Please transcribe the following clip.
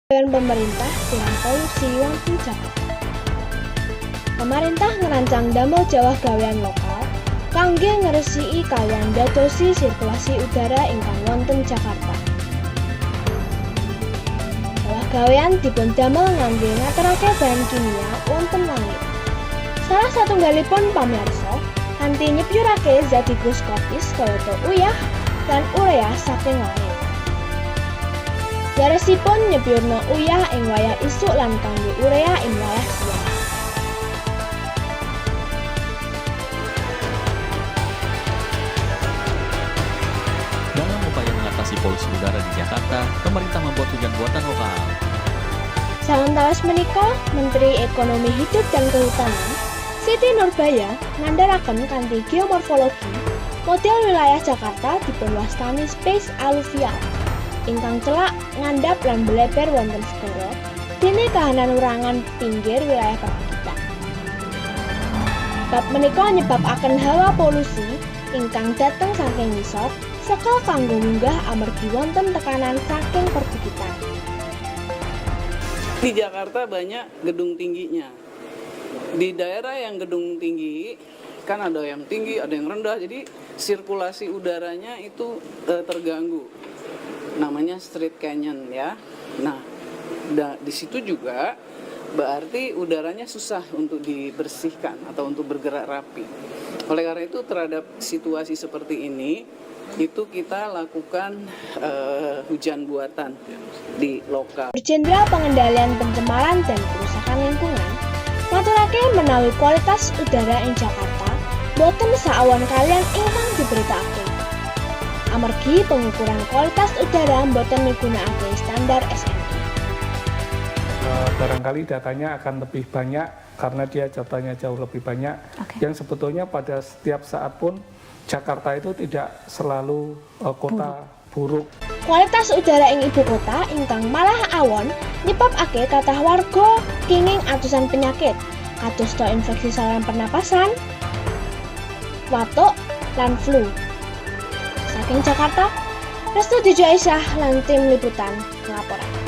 Dan pemerintah dengan polusi wonten Jakarta. Pemerintah ngerancang damel jawah gawean lokal kangge ngresiki kaliyan dadosi sirkulasi udara ingkang wonten Jakarta. Jawah gawean dipun damel ngangge ngaturake bahan kimia wonten langit. Salah satunggalipun pamirsa kanthi nyepyurake zat higroskopis kayata uyah lan urea saking langit. Daresipun nyepyurna uyah ing wayah isuk lan kangge urea ing wayah siang. Dalam upaya mengatasi polusi udara di Jakarta, pemerintah membuat hujan buatan lokal. Sawantawas menika, Menteri Ekonomi Hidup dan Kehutanan, Siti Nurbaya ngandharaken kanthi geomorfologi, model wilayah Jakarta dipunwastani space alluvial, ingkang celak ngandhap lan bleber wonten segara dene kahanan urangan pinggir wilayah perbukitan. Bab menika nyebabaken hawa polusi ingkang dateng saking ngisor sekal kanggo munggah amargi wonten tekanan saking perbukitan. Di Jakarta banyak gedung tingginya. Di daerah yang gedung tinggi kan ada yang tinggi, ada yang rendah, jadi sirkulasi udaranya itu terganggu. Namanya street canyon ya. Nah, di situ juga berarti udaranya susah untuk dibersihkan atau untuk bergerak rapi. Oleh karena itu terhadap situasi seperti ini, itu kita lakukan hujan buatan di lokal. Jenderal Pengendalian Pencemaran dan Kerusakan Lingkungan ngaturake menawi kualitas udara ing Jakarta boten saawon kalian ingkang diberitake. Amargi pengukuran kualitas udara boten migunakake standar SNI. Barangkali datanya akan lebih banyak karena dia jatahnya jauh lebih banyak. Yang sebetulnya pada setiap saat pun Jakarta itu tidak selalu kota buruk. Kualitas udara ing ibu kota ingkang malah awon nyebabake kathah warga kenging atusan penyakit kadosta infeksi saluran pernapasan, watuk, lan flu. Saking Jakarta, Restu Dijo Aisyah lan tim liputan nglaporaken.